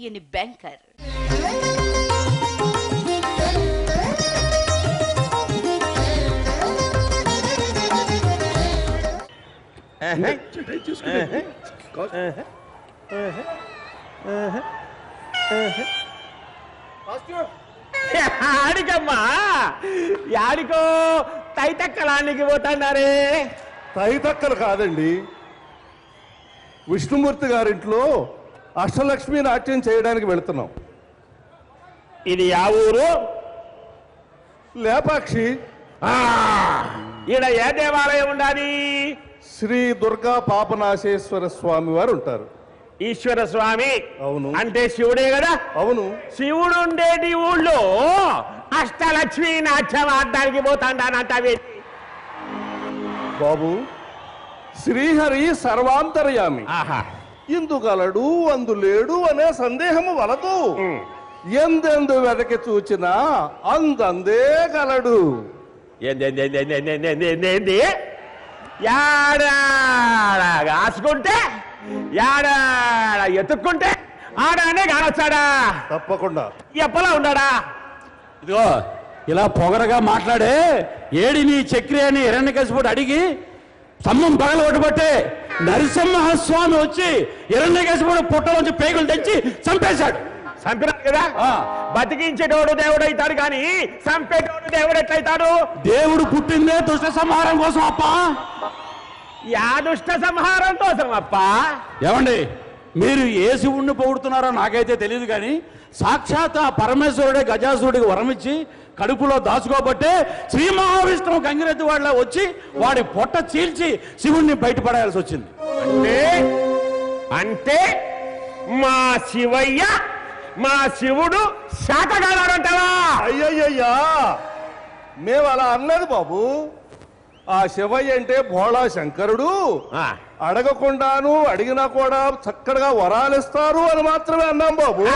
తీయని బ్యాంకర్. ఆడికమ్మా యాడికో తైతక్కలానికి పోతున్నారే. తైతక్కలు కాదండి, విష్ణుమూర్తి గారింట్లో అష్టలక్ష్మి నాట్యం చేయడానికి వెళుతున్నాం. ఇది యా ఊరు? లేపాక్షి. ఈడ ఏ దేవాలయం ఉండాలి? శ్రీ దుర్గా పాపనాశేశ్వర స్వామి వారు ఉంటారు. ఈశ్వర స్వామి. అవును. అంటే శివుడే కదా? అవును. శివుడు ఉండేటి ఊళ్ళో అష్టలక్ష్మి నాట్యం ఆడడానికి పోతాండానంటే బాబు, శ్రీహరి సర్వాంతర్యామి. ఆహా, ఇందుగలడు అందులేడు అనే సందేహము వలదు. ఎందెందు వెదకి చూచినా అందందే గలడు. ఏంది యాడా కాసుకుంటే యాడా ఎత్తుక్కుంటే ఆడానే కానొచ్చాడా? తప్పకుండా. ఎప్పలా ఉన్నాడా? ఇదిగో ఇలా పొగరగా మాట్లాడే ఏడి నీ చక్రి అని హిరణ్యకశిపుడు అడిగి స్తంభం పగల కొట్టుబట్టే నరసింహస్వామి వచ్చి హిరణ్యకశిపుడు పుట్టలోంచి పేగులు తెచ్చి చంపేశాడు. చంపినాడు కదా? బతికించేటోడు దేవుడు అవుతాడు కానీ చంపేటోడు దేవుడు ఎట్లయితాడు? దేవుడు పుట్టిందే దుష్ట సంహారం కోసం అప్ప. యా దుష్ట సంహారం కోసం అప్ప? ఏమండి, మీరు ఏ శివుణ్ణి పొగుడుతున్నారో నాకైతే తెలియదు కానీ సాక్షాత్ ఆ పరమేశ్వరుడే గజాసురుడికి వరమిచ్చి కడుపులో దాచుకోబట్టే శ్రీ మహావిష్ణువు గంగిరెద్దు వాళ్ళ వచ్చి వాడి పొట్ట చీల్చి శివుణ్ణి బయటపడాల్సి వచ్చింది. అంటే మా శివయ్య మా శివుడు శాతగాడంటావా? అయ్యయ్యా, మేము అలా అన్నది బాబు. ఆ శివయ్య అంటే భోళా శంకరుడు. అడగకుండాను అడిగినా కూడా చక్కగా వరాలిస్తారు అని మాత్రమే అన్నాం బాబు.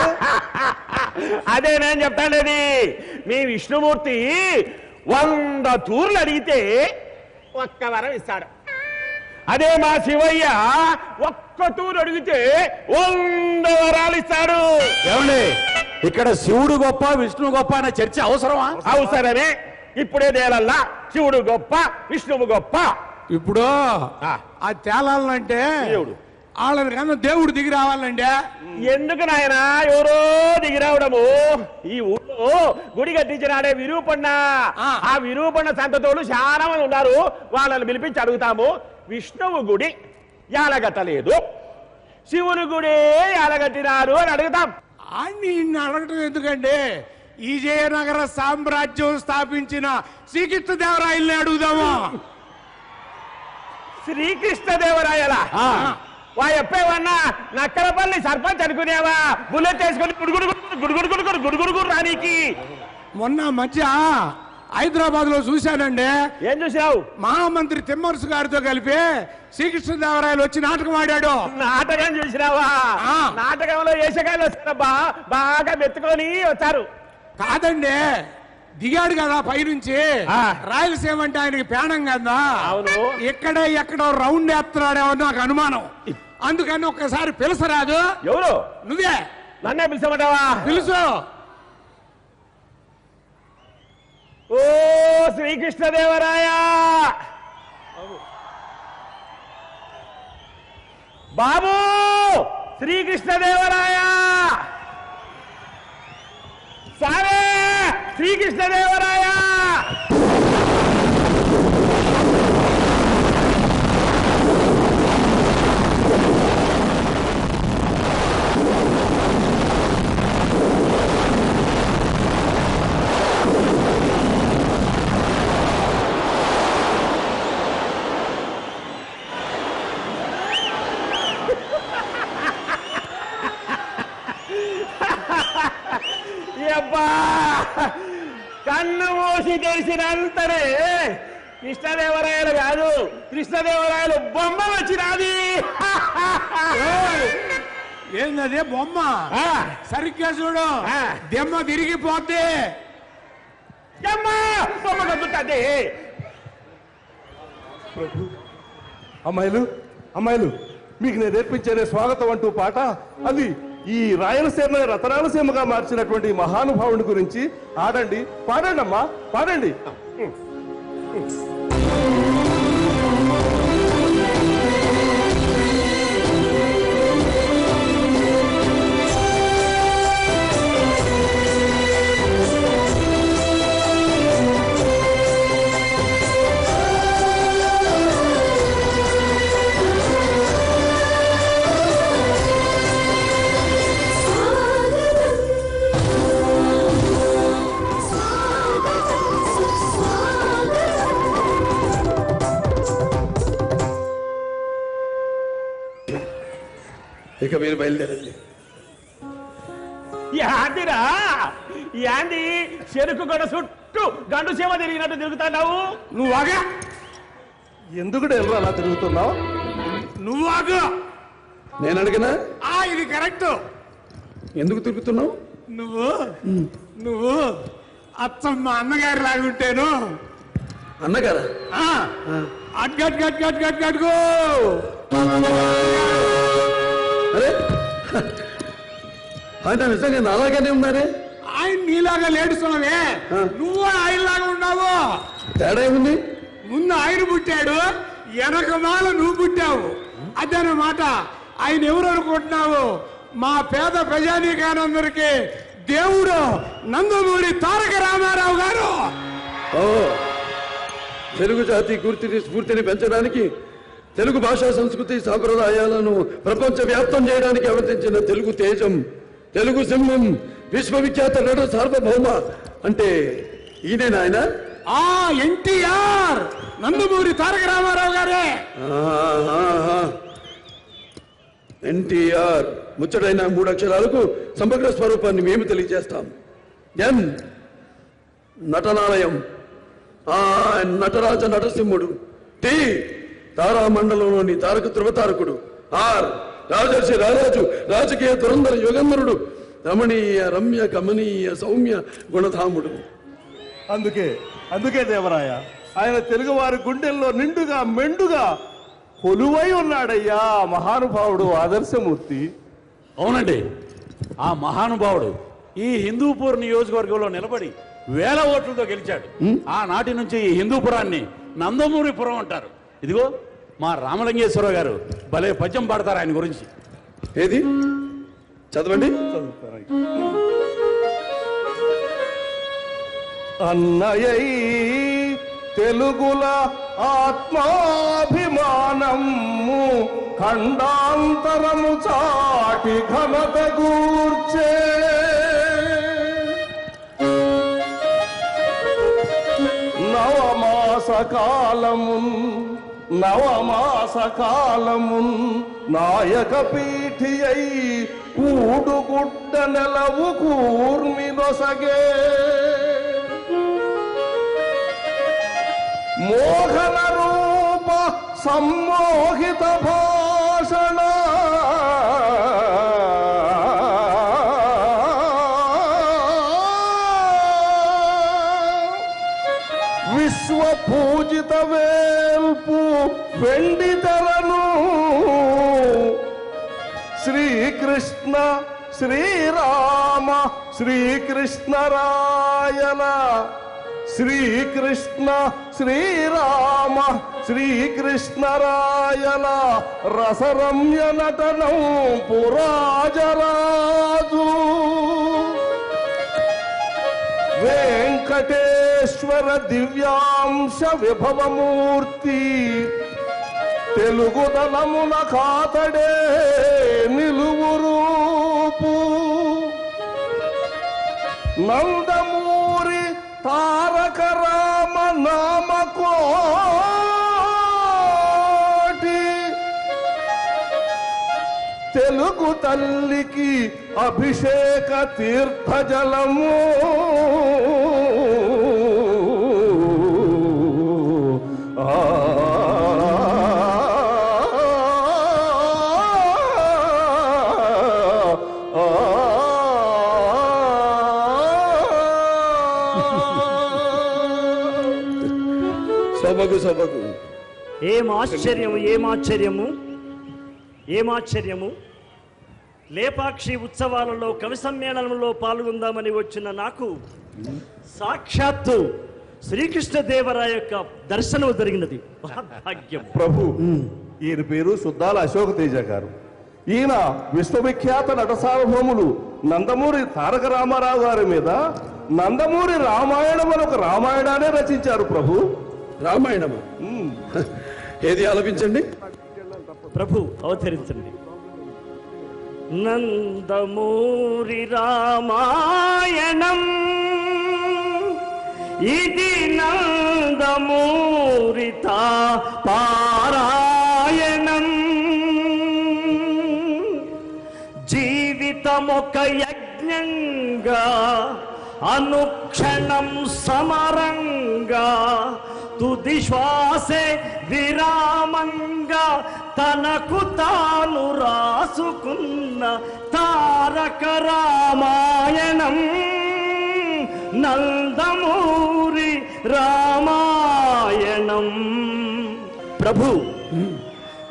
అదే నేను చెప్తానేది. మీ విష్ణుమూర్తి 100 తూర్లు అడిగితే ఒక్క వరం ఇస్తాడు. అదే మా శివయ్య ఒక్క తూరు అడిగితే 100 వరాలు ఇస్తాడు. ఏమండి, ఇక్కడ శివుడు గొప్ప విష్ణువు గొప్ప అనే చర్చ అవసరమా? అవసరమే. ఇప్పుడే తేలల్లా శివుడు గొప్ప విష్ణువు గొప్ప. ఇప్పుడు ఆ తేలాలంటే వాళ్ళని కన్నా దేవుడు దిగి రావాలండి. ఎందుకు నాయన ఎవరో దిగి రావడము? ఈ ఊళ్ళో గుడి కట్టించినాడే విరూపన్న. ఆ విరూపన్న సంతతోడు చాలా మంది ఉన్నారు. వాళ్ళని పిలిపించి అడుగుతాము. విష్ణువు గుడి యాలగట్టలేదు, శివుని గుడి యాలగట్టినారు అని అడుగుతాం. అన్ని ఇన్ని అడగటం ఎందుకండి? ఈ విజయనగర సామ్రాజ్యం స్థాపించిన శ్రీకృష్ణదేవరాయల్ని అడుగుదాము. శ్రీకృష్ణదేవరాయల వా చెప్పేవన్నా నక్కలపల్లి సర్పంచ్ అనుకునేవా? బుల్లెట్ వేసుకొని గుడుగుడు గుడుగుడు గుడుగుడు గుడుగుడు రానికి. మొన్న మధ్య హైదరాబాద్ లో చూశానండి. ఏం చూసావు? మహామంత్రి తిమ్మరసు గారితో కలిపి శ్రీకృష్ణదేవరాయలు వచ్చి నాటకం ఆడాడు. నాటకం చూసినావా? నాటకంలో ఏషకాయలు వచ్చారబ్బా, బాగా మెత్తుకొని వచ్చారు. కాదండి, దిగాడు కదా పైనుంచి. రాయలసీమ అంటే ఆయనకి పేణం కదా. అవును. ఎక్కడో రౌండ్ వేస్తున్నాడేమో నాకు అనుమానం. అందుకని ఒక్కసారి పిలుసరాదు. ఎవరు? నువ్వే. నన్నే పిలిచమంటావా? పిలుసు. ఓ శ్రీకృష్ణదేవరాయ, బాబు శ్రీకృష్ణదేవరాయ, సారే శ్రీకృష్ణదేవరాయ. కన్ను మూసి తెలిసినంతనే కృష్ణదేవరాయలు కాదు, కృష్ణదేవరాయలు బొమ్మ వచ్చినది. ఏందదే బొమ్మ? సరిగ్గా చూడు, దెమ్మ తిరిగిపోద్ది. బొమ్మ కదులుతుంది. అమ్మాయిలు అమ్మాయిలు, మీకు నేను నేర్పించేదే స్వాగతం అంటూ పాట. అది ఈ రాయలసీమ రతనాలసీమగా మార్చినటువంటి మహానుభావుని గురించి ఆడండి, పాడండి అమ్మా, పాడండి. ఇక మీరు బయలుదేరండి. యాందిరా యాంది చెరుకు గడ చుట్టూ గండు సీమ తిరిగినట్టు తిరుగుతాడావు. నువ్వాగా ఎందుకు ఎల్లు అలా తిరుగుతున్నావు? నువ్వాగా నేను అడిగినా ఇది కరెక్ట్. ఎందుకు తిరుగుతున్నావు? నువ్వు అచ్చం మా అన్నగారి లాగుంటేను. అన్నగారా? అడ్గడ్గడ్గడ్గడ్గడ్గో. అరే ఆయన నిజంగా నాలాగానే ఉన్నారే. ఆయన నీలాగా లేడుస్తున్నావే, నువ్వు ఆయనలాగా ఉన్నావు. తేడా ఏముంది? ముందు ఆయన పుట్టాడు, వెనకమాల నువ్వు పుట్టావు. అదన్నమాట. ఆయన ఎవరు అనుకుంటున్నావు? మా పేద ప్రజానీకానందరికీ దేవుడు నందమూరి తారక రామారావు గారు. ఓ, తెలుగు జాతి స్ఫూర్తిని పెంచడానికి, తెలుగు భాషా సంస్కృతి సాంప్రదాయాలను ప్రపంచ వ్యాప్తం చేయడానికి అవతరించిన తెలుగు తేజం, తెలుగు సింహం, విశ్వవిఖ్యాత నట సార్వభౌమ అంటే ఈయనే నాయన. ఎన్టీఆర్, నందమూరి తారక రామారావు గారే. ఎన్టీఆర్ ముచ్చటైన 3 అక్షరాలకు సమగ్ర స్వరూపాన్ని మేము తెలియజేస్తాం. ఎన్ నటనాలయం, నటరాజ నటసింహుడు. టి తారామండలంలోని తారక ధృవతారకుడు. ఆర్ రాజర్షి రారాజు, రాజకీయ దురంధర యుగంధరుడు, రమణీయ రమ్య కమనీయ సౌమ్య గుణధాముడు. అందుకే దేవరాయ ఆయన తెలుగు వారి గుండెల్లో నిండుగా మెండుగా కొలువై ఉన్నాడయ్యా. మహానుభావుడు, ఆదర్శమూర్తి. అవునండి, ఆ మహానుభావుడు ఈ హిందూపూర్ నియోజకవర్గంలో నిలబడి 1000 ఓట్లతో గెలిచాడు. ఆనాటి నుంచి ఈ హిందూపురాన్ని నందమూరిపురం అంటారు. ఇదిగో మా రామలింగేశ్వరరావు గారు భలే పద్యం పాడతారు ఆయన గురించి. ఏది చదవండి. అన్నయ్య తెలుగుల ఆత్మాభిమానము ఖండాంతరము చాటి ఘనత గూర్చే నవమాస కాలమున్ నాయక పీఠి అయి కూడుగుడ్డ నెలవు కూర్మినొసగే మోహన రూప సమ్మోహిత భాషణ విశ్వపూజిత వేల్పు వెండితెరను శ్రీకృష్ణ శ్రీరామ శ్రీకృష్ణరాయల శ్రీకృష్ణ శ్రీరామ శ్రీకృష్ణరాయల రసరమ్య నటనం పురాజరాజు వెంకటేశ్వర దివ్యాంశ విభవమూర్తి తెలుగుదనమున కాతడే నిలువు రూపు నందమూరి తారక రామ నామకోటి తెలుగు తల్లికి అభిషేక తీర్థజలము సభకు ఏమాశ్చర్యము ఏమాశ్చర్యము ఏమాశ్చర్యము లేపాక్షి ఉత్సవాలలో కవి సమ్మేళనంలో పాల్గొందామని వచ్చిన నాకు సాక్షాత్తు శ్రీకృష్ణదేవరాయ యొక్క దర్శనం జరిగినది. భాగ్యం. ప్రభు, ఈయన పేరు సుద్దాల అశోక తేజ గారు. ఈయన విశ్వవిఖ్యాత నట సార్వభౌములు నందమూరి తారక రామారావు గారి మీద నందమూరి రామాయణం అని ఒక రామాయణాన్ని రచించారు ప్రభు. రామాయణమా? ఏది ఆలపించండి ప్రభు, అవతరించండి. నందమూరి రామాయణం ఇది నందమూరిత పారాయణం. జీవితమొక యజ్ఞంగా అనుక్షణం సమరంగా తుది శ్వాసే విరామంగా తనకు తాను రాసుకున్న తారక రామాయణం నందమూరి రామాయణం. ప్రభు,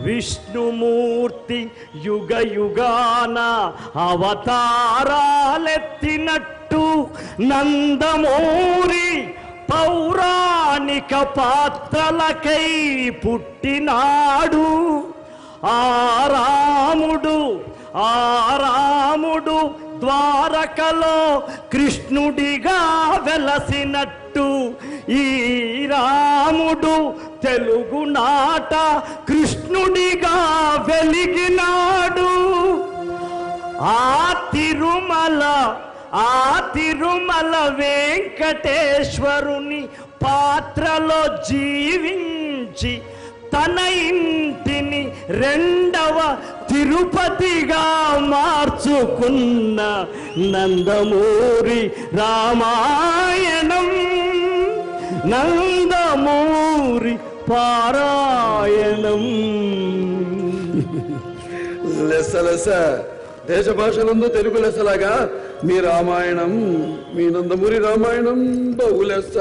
విష్ణుమూర్తి యుగ యుగాన అవతారాలెత్తినట్టు నందమూరి పౌరాణిక పాత్రలకై పుట్టినాడు. ఆరాముడు ద్వారకలో కృష్ణుడిగా వెలసినట్టు ఈ రాముడు తెలుగునాట కృష్ణుడిగా వెలిగినాడు. ఆ తిరుమల వెంకటేశ్వరుని పాత్రలో జీవించి తన ఇంటిని రెండవ తిరుపతిగా మార్చుకున్న నందమూరి రామాయణం నందమూరి పారాయణం. లెస్స దేశ భాషలందు తెలుగు లెస్సలాగా మీ రామాయణం, మీ నందమూరి రామాయణం బహులెస్స.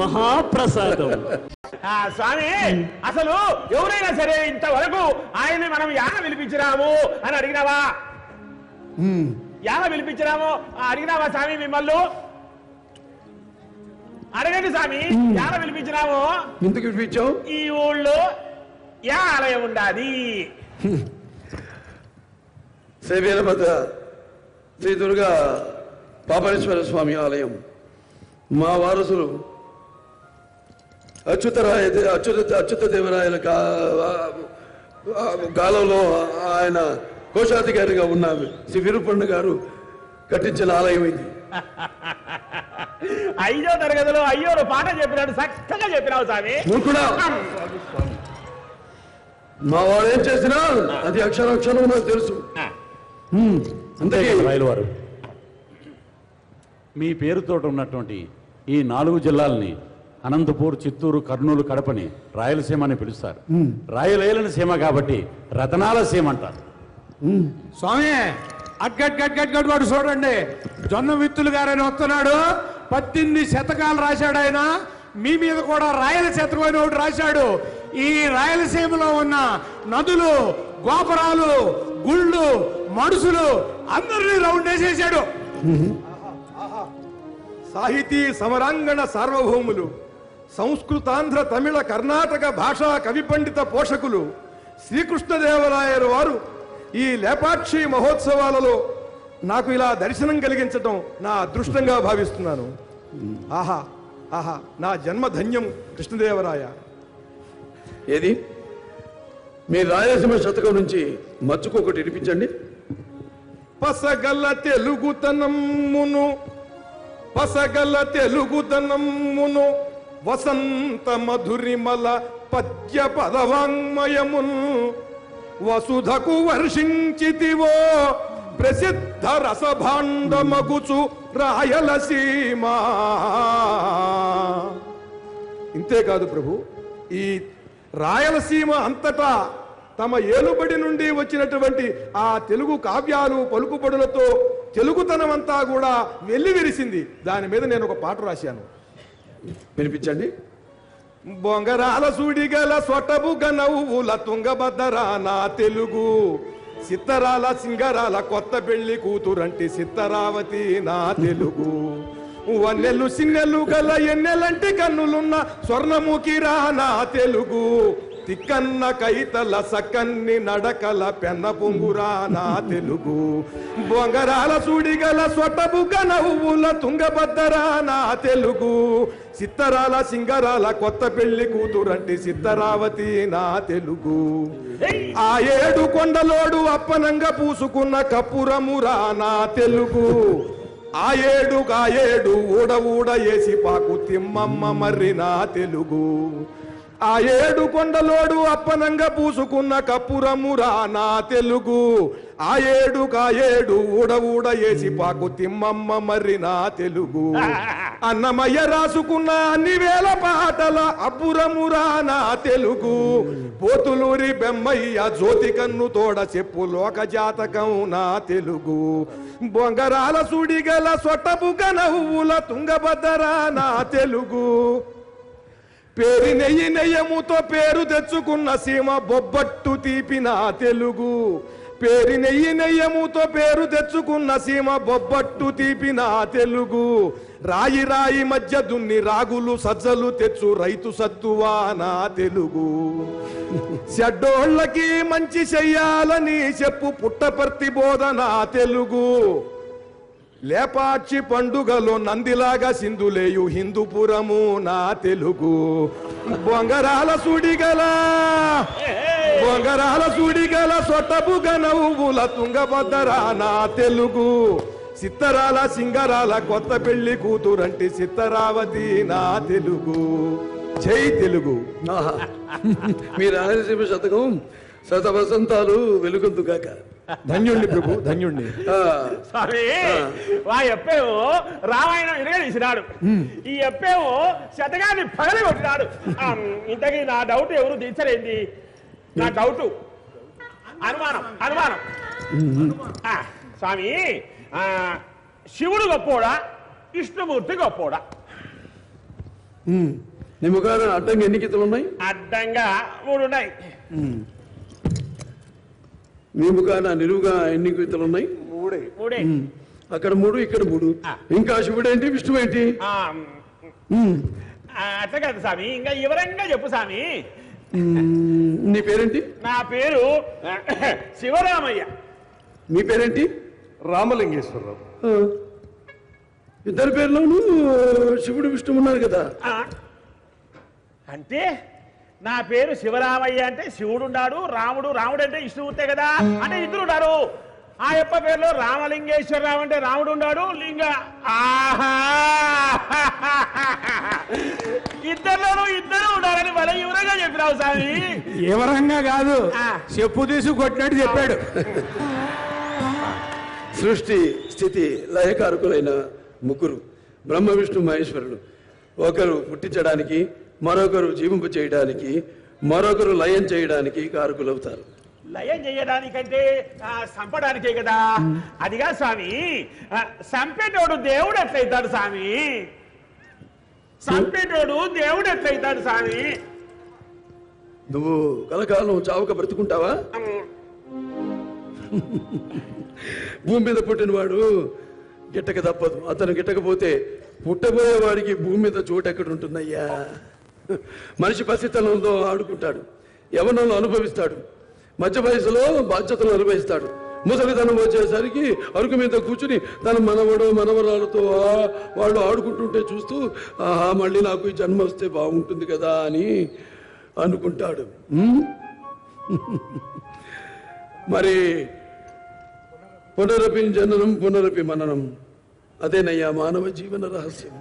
మహాప్రసాదం. స్వామి, అసలు ఎవరైనా సరే ఇంతవరకు ఆయన్ని మనం యాన పిలిపించినాము అని అడిగినావా? యాన పిలిపించినాము అడిగినావా స్వామి? మిమ్మల్ని అడగండి స్వామి, యాన పిలిపించినాము. ఎందుకు పిలిపించావు? ఈ ఊళ్ళో యా ఆలయం ఉండాది. శ్రీవీరభద్ర శ్రీ దుర్గా పాపనేశ్వర స్వామి ఆలయం మా వారసులు అచ్యుత దేవరాయల కాలంలో ఆయన కోశాధికారిగా ఉన్న శ్రీ వీరపండు గారు కట్టించిన ఆలయం ఇది. 5వ తరగతిలో అయ్యోరు పాట చెప్పినాడు, చక్కగా చెప్పినావు స్వామి. కూడా మా వాడు ఏం చేసినా అది అక్షరాక్షరం నాకు తెలుసు. రైలువారు, మీ పేరుతో ఉన్నటువంటి ఈ 4 జిల్లాలని అనంతపూర్, చిత్తూరు, కర్నూలు, కడపని రాయలసీమ అని పిలుస్తారు. రాయలేలని సీమ కాబట్టి రతనాల సీమ అంటారు. స్వామి, అడ్గడ్గడ్గడ్గడ్వాడు చూడండి, జొన్న విత్తులు గారని వస్తున్నాడు. 18 శతకాలు రాశాడు ఆయన. మీ మీద కూడా రాయల శతకం అని ఒకటి రాశాడు. ఈ రాయలసీమలో ఉన్న నదులు, గోపురాలు, గుళ్ళు, మడుసులు అందరినీ రౌండ్ వేసేసాడు. సాహితీ సమరాంగణ సార్వభౌములు, సంస్కృతాంధ్ర తమిళ కర్ణాటక భాషా కవి పండిత పోషకులు శ్రీకృష్ణదేవరాయలు వారు ఈ లేపాక్షి మహోత్సవాలలో నాకు ఇలా దర్శనం కలిగించటం నా అదృష్టంగా భావిస్తున్నాను. ఆహా ఆహా, నా జన్మ ధన్యం కృష్ణదేవరాయ. ఏది మీ రాయలసీమ శతకం నుంచి మచ్చుకొకటి వినిపించండి. పసగల తెలుగుతనమ్మును వసంత మధురిమల పద్య పదవాంగ్మయమున్ వసుధకు వర్షించితివో ప్రసిద్ధ రసభాండమగుచు రాయలసీమ. ఇంతేకాదు ప్రభు, ఈ రాయలసీమ అంతటా తమ ఏలుబడి నుండి వచ్చినటువంటి ఆ తెలుగు కావ్యాలు పలుకుబడులతో తెలుగుతనమంతా కూడా వెల్లివిరిసింది. దాని మీద నేను ఒక పాట రాశాను, వినిపించండి. బొంగరాల సుడిగల సొటబుగ నవ్వుల తుంగభద్ర నా తెలుగు సిత్తరాల సింగరాల కొత్త పెళ్లి కూతురంటి సిత్తరావతి నా తెలుగు వన్నెల్లు సిన్నెల్లు గల ఎన్నెలంటి కన్నులున్న స్వర్ణముఖిరా నా తెలుగు తిక్కన్న కైతల సక్కన్ని నడకల పెన్న పొంగురా నా తెలుగు బొంగరాల సూడిగల సొట్టబుగ్గ నవ్వుల తుంగభద్రా నా తెలుగు సిత్తరాల సింగరాల కొత్త పెళ్లి కూతురంటి సిత్తరావతి నా తెలుగు ఆ ఏడు కొండలోడు అప్పనంగా పూసుకున్న కప్పురమురా నా తెలుగు ఆ ఏడు ఊడ ఏసి పాకు తిమ్మమ్మ మర్రి నా తెలుగు ఆ ఏడు కొండలోడు అప్పనంగా పూసుకున్న కప్పురమురా నా తెలుగు ఆ ఏడు ఊడ ఏసి పాకు తిమ్మమ్మ మర్రి నా తెలుగు అన్నమయ్య రాసుకున్న అన్ని వేల పాటల అబ్బురమురా నా తెలుగు పోతులూరి బెమ్మయ్య జ్యోతి కన్ను తోడ చెప్పు లోక జాతకం నా తెలుగు బొంగరాల సుడిగల సొట్టబుగ్గ నవ్వుల తుంగభద్రా నా తెలుగు పేరు నెయ్యముతో పేరు తెచ్చుకున్న సీమ బొబ్బట్టు తీపిన తెలుగు పేరు నెయ్యముతో పేరు తెచ్చుకున్న సీమ బొబ్బట్టు తీపిన తెలుగు రాయి మధ్య దున్ని రాగులు సజ్జలు తెచ్చు రైతు సత్తువా నా తెలుగు చెడ్డోళ్ళకి మంచి చెయ్యాలని చెప్పు పుట్టపర్తి బోధ నా తెలుగు లేపాక్షి పండుగలో నందిలాగా సింధులేయు హిందూపురము నా తెలుగు బొంగరాల సుడిగల సొట్టబుగ్గ నవ్వుల తుంగభద్రా నా తెలుగు సిత్తరాల సింగరాల కొత్త పెళ్లి కూతురంటి సిత్తరావతి నా తెలుగు జై తెలుగు. మీ రాయలసీమ శతకం శత వసంతాలు వెలుగొందుగాక. ధన్యుణ్ణి ప్రభు ధన్యుణ్ణి. స్వామి వా ఎప్పేమో రామాయణం ఇరగదీసినాడు, ఈ ఎప్పేమో శతకాన్ని పగలి కొట్టినాడు. ఇంతకీ నా డౌట్ ఎవరు తీర్చలేంది? నా డౌట్ అనుమానం స్వామి శివుడు గొప్పోడా విష్ణుమూర్తి గొప్పోడా? నిమ్మకాయ అడ్డంగా ఎన్ని గీతలు ఉన్నాయి? అడ్డంగా 3 ఉన్నాయి. నిమ్మకాయ నిలువుగా ఎన్ని గీతలు ఉన్నాయి? 3. అక్కడ 3 ఇక్కడ 3. ఇంకా శివుడు ఏంటి విష్ణువు ఏంటి? అట్లా కాదు స్వామి, ఇంకా వివరంగా చెప్పు స్వామి. నీ పేరేంటి? నా పేరు శివరామయ్య. మీ పేరేంటి? రామలింగేశ్వరరావు. ఇద్దరి పేర్లోనూ శివుడు విష్ణువు ఉన్నారు కదా. అంటే నా పేరు శివరామయ్య అంటే శివుడు ఉన్నాడు, రాముడు అంటే విష్ణుమూర్తే కదా, అంటే ఇద్దరు ఉన్నారు. ఆ యొక్క పేరులో రామలింగేశ్వరరావు అంటే రాముడు ఉన్నాడు, లింగ ఇద్దరు ఉండాలని మన వివరంగా చెప్పినావు స్వామి. వివరంగా కాదు, చెప్పు తీసు కొట్టినట్టు చెప్పాడు. సృష్టి స్థితి లయకారకులైన ముగ్గురు బ్రహ్మ విష్ణు మహేశ్వరులు. ఒకరు పుట్టించడానికి, మరొకరు జీవింపు చేయడానికి, మరొకరు లయం చేయడానికి కారకులవుతారు. లయం చేయడానికంటే చంపడానికే కదా. అదిగా స్వామి, చంపేటోడు దేవుడు ఎట్లయితాడు స్వామి? చంపేటోడు దేవుడు ఎట్లయితాడు స్వామి? నువ్వు కలకాలం చావుక బ్రతుకుంటావా? భూమి మీద పుట్టినవాడు గిట్టక తప్పదు. అతను గిట్టకపోతే పుట్టబోయేవాడికి భూమి మీద చోటు ఎక్కడ ఉంటుందయ్యా? మనిషి పసితనంలో ఆడుకుంటాడు, యవ్వనంలో అనుభవిస్తాడు, మధ్య వయసులో బాధ్యతలు అనుభవిస్తాడు, ముసలితనం వచ్చేసరికి అరుకు మీద కూర్చుని తన మనవరాలతో వాళ్ళు ఆడుకుంటుంటే చూస్తూ ఆహా మళ్ళీ నాకు ఈ జన్మ వస్తే బాగుంటుంది కదా అని అనుకుంటాడు. మరి పునరపి జననం పునరపి మననం, అదేనయ్యా మానవ జీవన రహస్యం.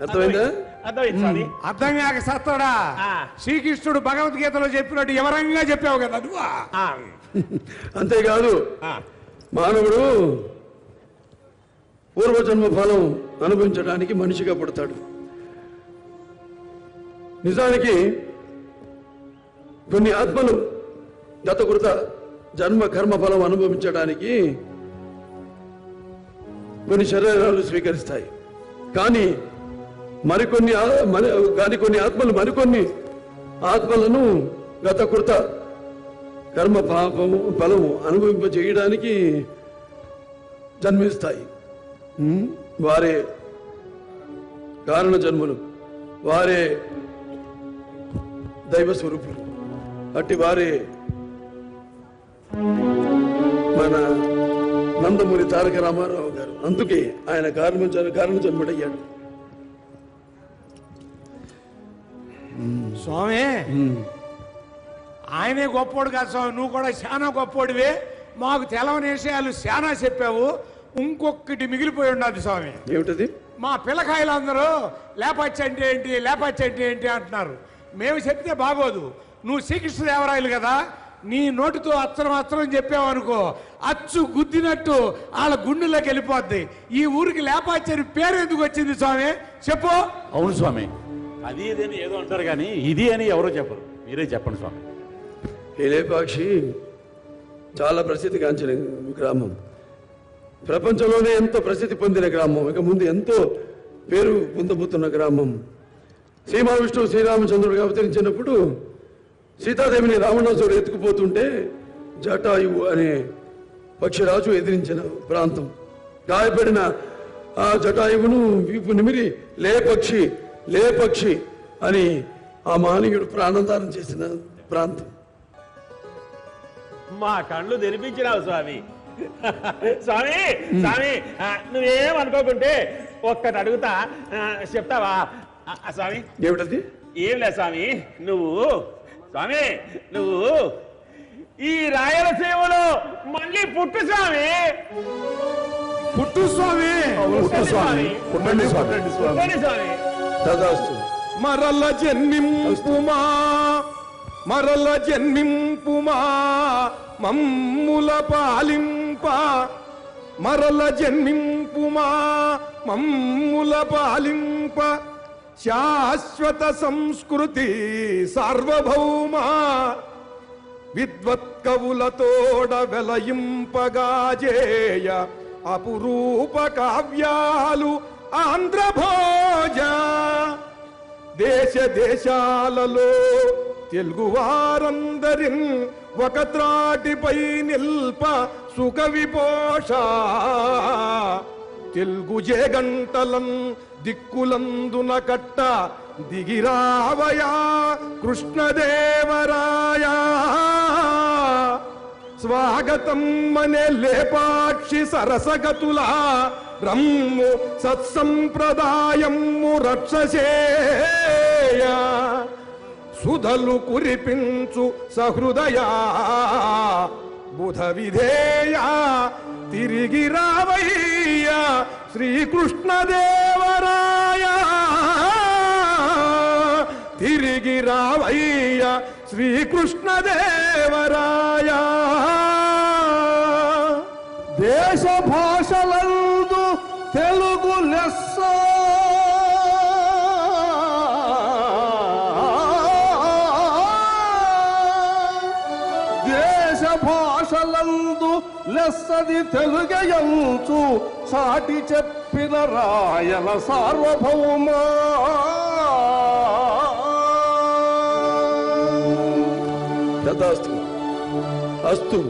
అర్థమైందా? అర్థం కాక సత్తాడా? శ్రీకృష్ణుడు భగవద్గీతలో చెప్పినట్టు వివరంగా చెప్పావు కదా నువ్వు. అంతేకాదు, మానవుడు పూర్వజన్మ ఫలం అనుభవించడానికి మనిషిగా పుడతాడు. నిజానికి కొన్ని ఆత్మలు గతకృత జన్మ కర్మ ఫలం అనుభవించడానికి కొన్ని శరీరాలు స్వీకరిస్తాయి. కానీ కొన్ని ఆత్మలు మరికొన్ని ఆత్మలను గత కృత కర్మ పాపము ఫలము అనుభవింపజేయడానికి జన్మిస్తాయి. వారే కారణ జన్మలు, వారే దైవ స్వరూపులు. అట్టి వారే మన నందమూరి తారక రామారావు గారు. అందుకే ఆయన కారణ జన్ముడయ్యాడు. స్వామి ఆయనే గొప్పోడు కాదు స్వామి, నువ్వు కూడా చాలా గొప్పోడివే. మాకు తెలవని విషయాలు చాలా చెప్పావు. ఇంకొకటి మిగిలిపోయి ఉన్నది స్వామి. ఏమిటది? మా పిల్లకాయలందరూ లేపచ్చి అంటే ఏంటి, లేపచ్చి అంటే ఏంటి అంటున్నారు. మేము చెప్తే బాగోదు. నువ్వు శ్రీకృష్ణదేవరాయలు కదా, నీ నోటితో అచ్చరం చెప్పావు అనుకో, అచ్చు గుద్దినట్టు వాళ్ళ గుండెల్లోకి వెళ్ళిపోద్ది. ఈ ఊరికి లేపాచని పేరు ఎందుకు వచ్చింది స్వామి చెప్పు. అవును స్వామి, అది ఇదని ఏదో అంటారు కానీ ఇది అని ఎవరో చెప్పరు. మీరే చెప్పండి స్వామి. ఈ లేపాక్షి చాలా ప్రసిద్ధిగాంచిన గ్రామం. ప్రపంచంలోనే ఎంతో ప్రసిద్ధి పొందిన గ్రామం. ఇక ముందు ఎంతో పేరు పొందబోతున్న గ్రామం. శ్రీ మహావిష్ణువు శ్రీరామచంద్రుడిగా అవతరించినప్పుడు సీతాదేవిని రావణాసురుడు ఎత్తుకుపోతుంటే జటాయువు అనే పక్షిరాజు ఎదిరించిన ప్రాంతం. గాయపడిన ఆ జటాయువును వీపు నిమిరి లే పక్షి లే పక్షి అని ఆ మహనీయుడు ప్రాణదానం చేసిన ప్రాంతం. మా కళ్ళు తెరిపించినావు స్వామి. స్వామి స్వామి నువ్వేమనుకోకుంటే ఒక్కటి అడుగుతా, చెప్తావా స్వామి? ఏమిటది? ఏం లేదు స్వామి, స్వామి నువ్వు ఈ రాయలసీమలో మళ్ళీ పుట్టు స్వామి. పుట్టు స్వామి. పుట్టండి స్వామి. పుట్టండి స్వామి. తదాస్తు. మరల జన్మింపుమా మరల జన్మింపుమా మమ్ముల పాలింప మరల జన్మింపుమా మమ్ముల పాలింప శాశ్వత సంస్కృతి సార్వభౌమా విద్వత్కవులతోడ వెలయింపగాజేయ అపురూప కావ్యాలు ఆంధ్రభోజ దేశ దేశాలలో తెలుగువారందరిన్ ఒక త్రాటిపై నిల్ప సుఖ విపోష తెలుగు జేగంటలన్ దిక్కులందున కట్ట దిగిరావయా కృష్ణదేవరాయ స్వాగతం మనే లేపాక్షి సరసగతుల రమ్ము సత్సంప్రదాయము రక్షసేయ సుధలు కురిపించు సహృదయ బుధ విధేయ తిరిగి రావయ్య శ్రీకృష్ణదేవరాయ తిరిగి రావయ్య శ్రీకృష్ణదేవరాయ దేశ భాషలందు తెలుగు లెస్స దేశ భాషలందు లెస్సది తెలుగయంచు సాటి చెప్పిన రాయల సార్వభౌమ తదాస్తు. అస్తు.